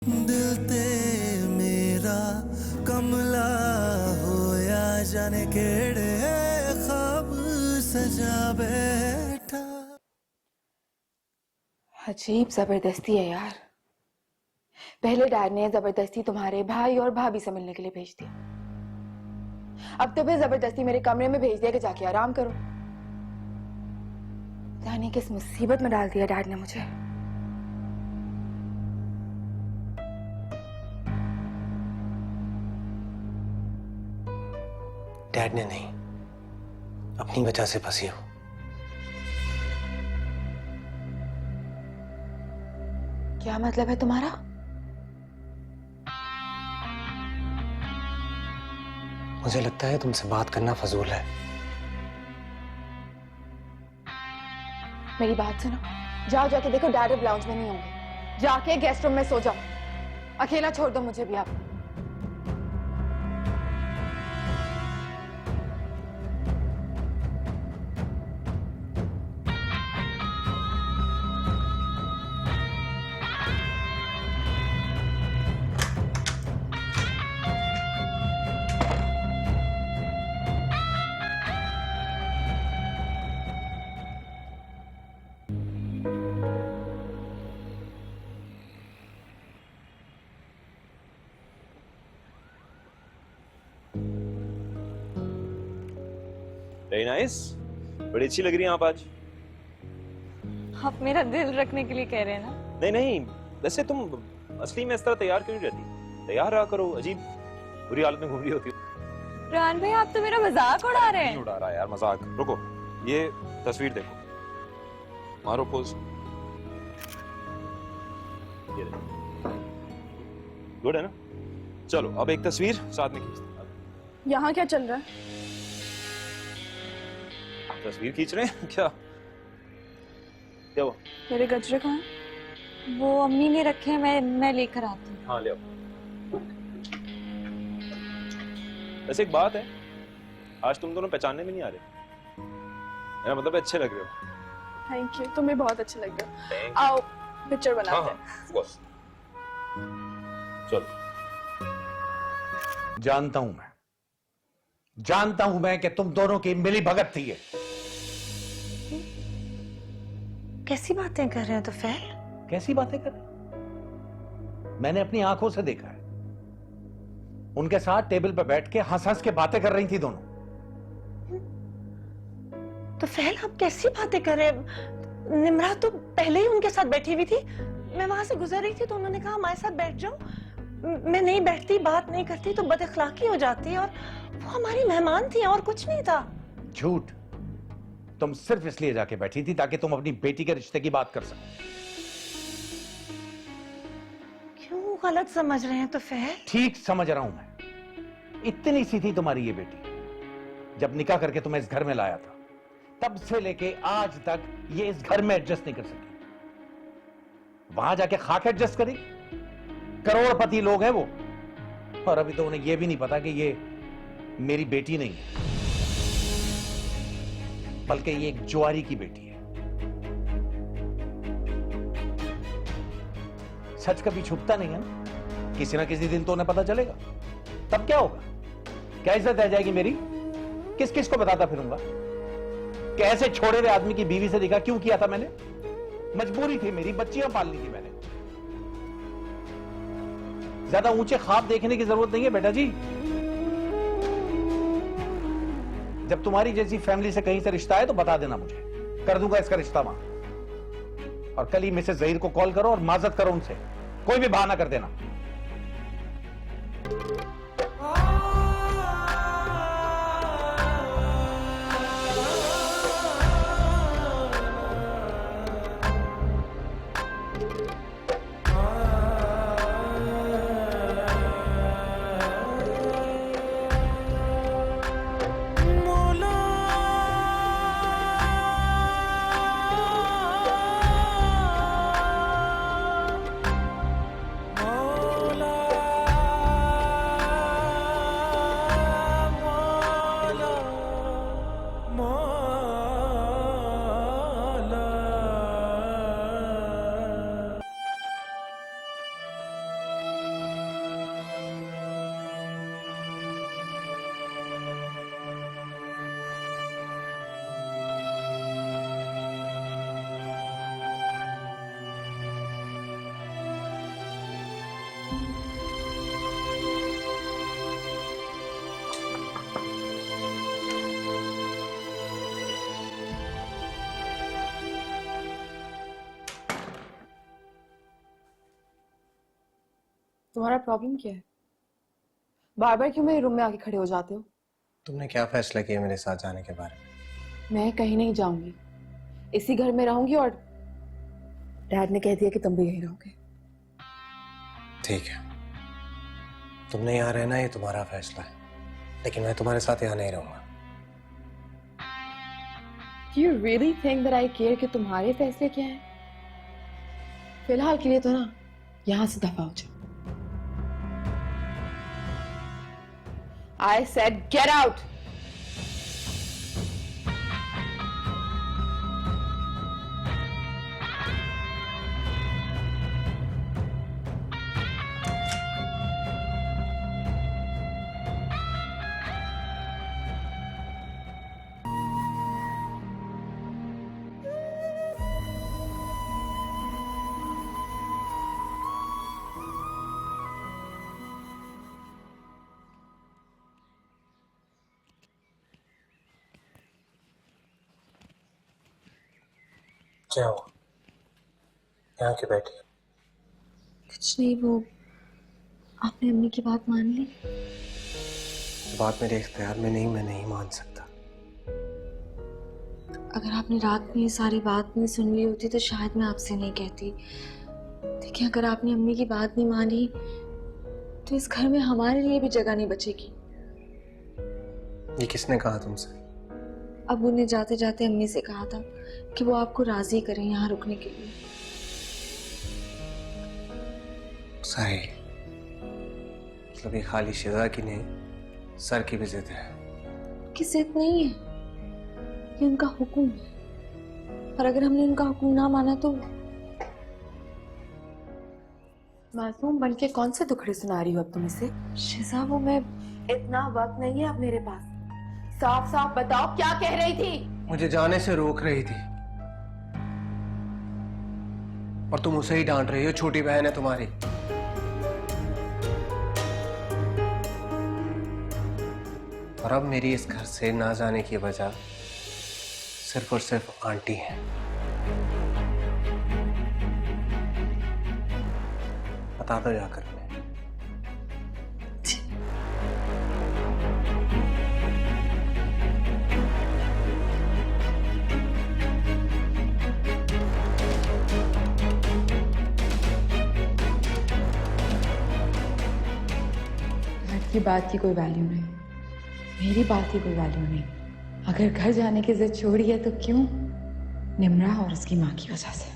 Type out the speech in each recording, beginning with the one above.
दिल ते मेरा कमला होया जाने केड़े ख्वाब सजा बैठा। अजीब जबरदस्ती है यार। पहले डैड ने जबरदस्ती तुम्हारे भाई और भाभी से मिलने के लिए भेज दिया, अब तो फिर जबरदस्ती मेरे कमरे में भेज दिया कि जाके आराम करो। पता नहीं किस मुसीबत में डाल दिया डैड ने मुझे। डैड ने नहीं, अपनी वजह से फंसी हो। क्या मतलब है तुम्हारा? मुझे लगता है तुमसे बात करना फजूल है। मेरी बात सुनो, जाओ जाके देखो डैड अब लाउंज में नहीं होंगे, जाके गेस्ट रूम में सो जाओ। अकेला छोड़ दो मुझे भी आप। वेरी नाइस, बड़ी अच्छी लग रही है आप आज। आप मेरा दिल रखने के लिए कह रहे हैं ना? नहीं नहीं, वैसे तुम असली में इस तरह तैयार क्यों नहीं रहती? तैयार रहा करो, अजीब बुरी हालत में घूम रही होती हो। रान भाई आप तो मेरा मजाक उड़ा रहे हैं। नहीं उड़ा रहा यार मजाक। रुको, ये तस्वीर देखो, मारो पोज। ये गुड है ना? चलो अब एक तस्वीर साथ में खींचते हैं। यहाँ क्या चल रहा है? तस्वीर खींच रहे हैं क्या? क्या हुआ? मेरे गजरे कहाँ हैं? वो अम्मी ने रखे हैं, मैं लेकर आती हूँ। हाँ ले आओ। वैसे एक बात है, आज तुम दोनों पहचानने में नहीं आ रहे। मेरा मतलब अच्छे लग रहे हो। थैंक यू, तुम्हें बहुत अच्छे लग रहे हो। आओ पिक्चर बनाते हैं। of course। चलो। जानता हूं मैं कि तुम दोनों की मिली भगत थी ये। कैसी बातें कर रहे हैं तो फैल? कैसी बातें कर रहे? मैंने अपनी आंखों से देखा है, उनके साथ टेबल पर बैठ के हंस हंस के बातें कर रही थी दोनों। तो फैल आप कैसी बातें कर रहे हैं? निम्रा तो पहले ही उनके साथ बैठी हुई थी, मैं वहां से गुजर रही थी तो उन्होंने कहा हमारे साथ बैठ जाओ। मैं नहीं बैठती, बात नहीं करती तो बदअखलाकी हो जाती, और वो हमारी मेहमान थी और कुछ नहीं था। झूठ। तुम सिर्फ इसलिए जाके बैठी थी ताकि तुम अपनी बेटी के रिश्ते की बात कर सको। क्यों गलत समझ रहे हैं तो फैल? ठीक समझ रहा हूं मैं। इतनी सी थी तुम्हारी ये बेटी जब निकाह करके तुम्हें इस घर में लाया था, तब से लेके आज तक ये इस घर में एडजस्ट नहीं कर सकी। वहां जाके खाक एडजस्ट करी। करोड़पति लोग हैं वो, और अभी तो उन्हें यह भी नहीं पता कि ये मेरी बेटी नहीं है, बल्कि ये एक जुआरी की बेटी है। सच कभी छुपता नहीं है ना, किसी ना किसी दिन तो उन्हें पता चलेगा। तब क्या होगा? क्या इज्जत रह जाएगी मेरी? किस किस को बताता फिरूंगा? कैसे छोड़े हुए आदमी की बीवी से निकाह क्यों किया था मैंने? मजबूरी थी मेरी, बच्चियां पालनी थी मैंने। ज्यादा ऊंचे ख्वाब देखने की जरूरत नहीं है बेटा जी। जब तुम्हारी जैसी फैमिली से कहीं से रिश्ता है तो बता देना मुझे, कर दूंगा इसका रिश्ता वहां। और कल ही मिसेस जहीर को कॉल करो और माजत करो उनसे, कोई भी बहाना कर देना। तुम्हारा प्रॉब्लम क्या है? बार बार क्यों मेरे रूम में आके खड़े हो जाते हो? तुमने क्या फैसला किया मेरे साथ जाने के बारे में? मैं कहीं नहीं जाऊंगी, इसी घर में रहूंगी और डैड ने कह दिया कि तुम भी यहीं रहोगे। ठीक है, तुमने यहाँ रहना ये तुम्हारा फैसला है, लेकिन मैं तुम्हारे साथ यहाँ नहीं रहूंगा। Do you really think that I care कि तुम्हारे फैसले क्या हैं? फिलहाल के लिए तो ना यहाँ से दफा हो जाओ। I said get out. क्या हुआ? यहाँ क्यों बैठी? कुछ नहीं, वो आपने अम्मी की बात मान ली? बात मेरे इख्तियार में नहीं, मैं नहीं मान सकता। अगर आपने रात में ये सारी बात नहीं सुन ली होती तो शायद मैं आपसे नहीं कहती। देखिए, अगर आपने अम्मी की बात नहीं मानी तो इस घर में हमारे लिए भी जगह नहीं बचेगी। ये किसने कहा तुमसे? अबू ने जाते जाते अम्मी से कहा था कि वो आपको राजी करें यहाँ रुकने के लिए। सही, मतलब ये खाली शिजा की नहीं, सर की भी जिद है। कि जिद नहीं है, ये उनका हुक्म है, और अगर हमने उनका हुक्म ना माना तो। मासूम बनके कौन से दुखड़े सुना रही हो अब तुम इसे? शिजा, वो मैं इतना वक्त नहीं है अब मेरे पास, साफ साफ बताओ क्या कह रही थी? मुझे जाने से रोक रही थी और तुम उसे ही डांट रही हो, छोटी बहन है तुम्हारी। और अब मेरी इस घर से ना जाने की वजह सिर्फ और सिर्फ आंटी है। बता दो जाकर उन्हें। की बात की कोई वैल्यू नहीं, मेरी बात की कोई वैल्यू नहीं। अगर घर जाने की जिद छोड़ी है तो क्यों? निम्रा और उसकी माँ की वजह से।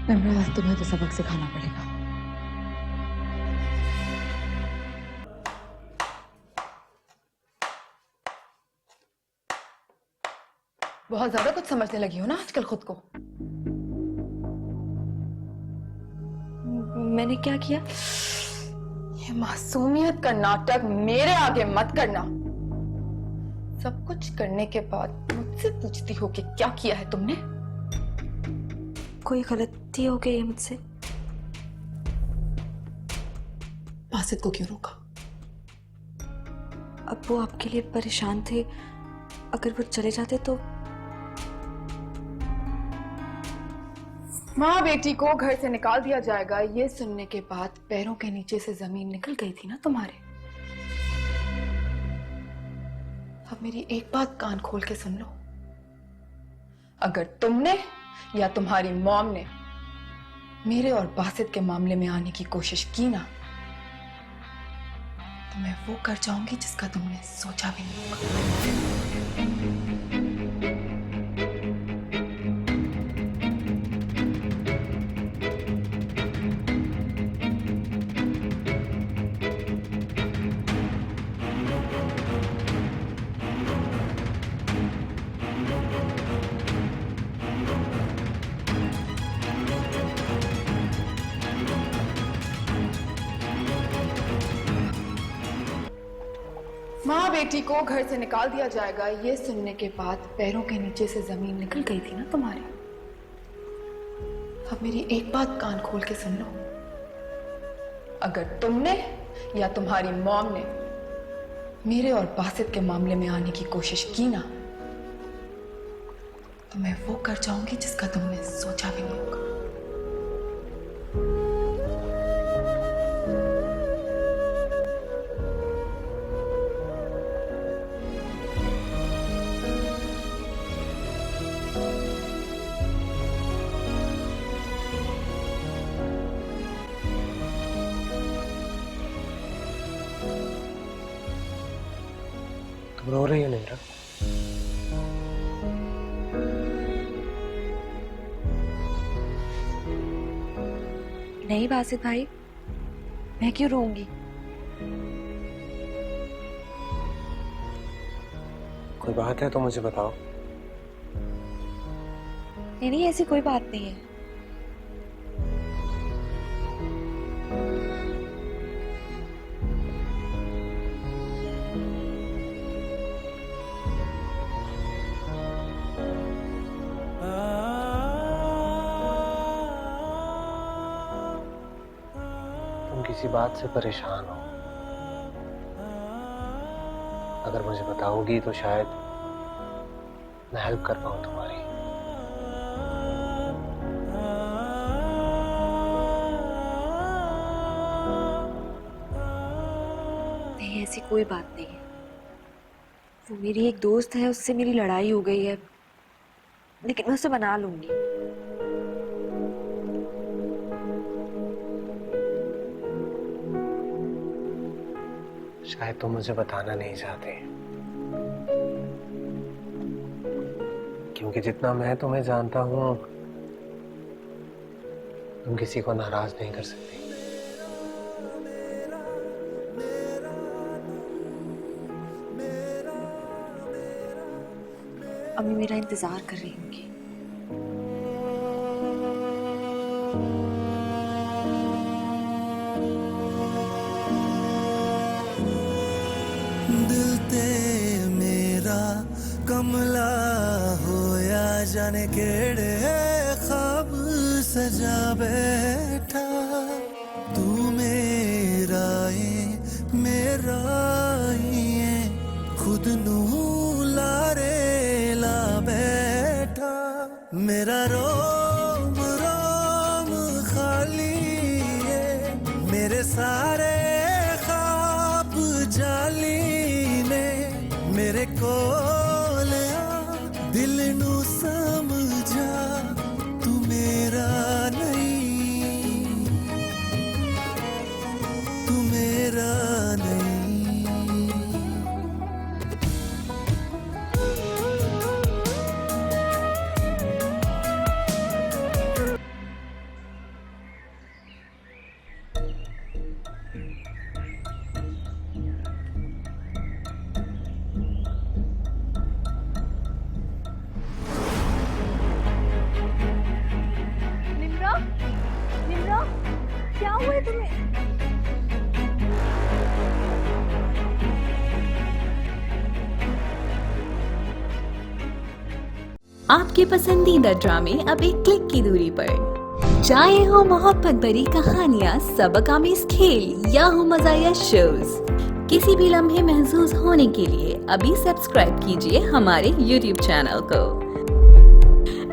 निम्रा, तुम्हें तो सबक सिखाना पड़ेगा। बहुत ज्यादा कुछ समझने लगी हो ना आजकल खुद को। मैंने क्या किया? ये मासूमियत का नाटक मेरे आगे मत करना। सब कुछ करने के बाद मुझसे पूछती हो कि क्या किया है तुमने? कोई गलती हो गई है मुझसे? बासित को क्यों रोका? अब वो आपके लिए परेशान थे, अगर वो चले जाते तो। माँ बेटी को घर से निकाल दिया जाएगा ये सुनने के बाद पैरों के नीचे से जमीन निकल गई थी ना तुम्हारे। अब मेरी एक बात कान खोल के सुन लो, अगर तुमने या तुम्हारी मॉम ने मेरे और बासित के मामले में आने की कोशिश की ना, तो मैं वो कर जाऊंगी जिसका तुमने सोचा भी नहीं होगा। माँ बेटी को घर से निकाल दिया जाएगा ये सुनने के बाद पैरों के नीचे से जमीन निकल गई थी ना तुम्हारे। अब मेरी एक बात कान खोल के सुन लो, अगर तुमने या तुम्हारी मॉम ने मेरे और बासित के मामले में आने की कोशिश की ना, तो मैं वो कर जाऊंगी जिसका तुमने सोचा भी नहीं होगा। तुम रो रही हो निम्रा? नहीं बासित भाई, मैं क्यों रोऊंगी? कोई बात है तो मुझे बताओ। नहीं, ऐसी कोई बात नहीं है। तुम किसी बात से परेशान हो, अगर मुझे बताओगी तो शायद मैं हेल्प कर पाऊं तुम्हारी। नहीं, ऐसी कोई बात नहीं है। वो मेरी एक दोस्त है, उससे मेरी लड़ाई हो गई है, लेकिन मैं उसे मना लूंगी। शायद तुम मुझे बताना नहीं चाहते, क्योंकि जितना मैं तुम्हें जानता हूं तुम किसी को नाराज नहीं कर सकती। अम्मी मेरा इंतजार कर रही होंगी। दिल ते मेरा कमला होया जाने केड़े ख्वाब सजा बैठा, तू मेरा ही है, खुद नू लारे ला बैठा। मेरा रोम रोम खाली है, मेरे सारे ख्वाब जाली ने, मेरे कोल दिल नू समझा, तू मेरा नहीं, तू मेरा नहीं। निम्रा, निम्रा, क्या हुआ है तुम्हें? आपके पसंदीदा ड्रामे अब एक क्लिक की दूरी पर। चाहे हो मोहब्बत भरी कहानियां, सबक आमेज खेल या हो मज़ाया शोज, किसी भी लम्हे महसूस होने के लिए अभी सब्सक्राइब कीजिए हमारे YouTube चैनल को।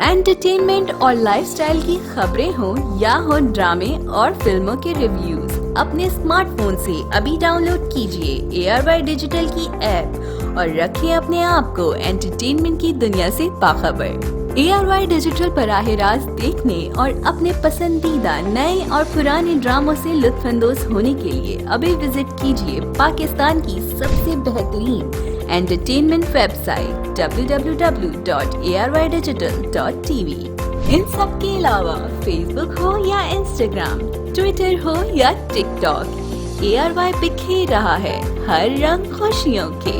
एंटरटेनमेंट और लाइफस्टाइल की खबरें हो या हो ड्रामे और फिल्मों के रिव्यूज, अपने स्मार्टफोन से अभी डाउनलोड कीजिए ARY डिजिटल की ऐप और रखें अपने आप को एंटरटेनमेंट की दुनिया से बाखबर। ARY डिजिटल पर राह रास्त देखने और अपने पसंदीदा नए और पुराने ड्रामों से लुत्फानंदोज होने के लिए अभी विजिट कीजिए पाकिस्तान की सबसे बेहतरीन एंटरटेनमेंट वेबसाइट www.arydigital.tv। इन सब के अलावा फेसबुक हो या इंस्टाग्राम, ट्विटर हो या टिकटॉक, ARY बिखेर रहा है हर रंग खुशियों के।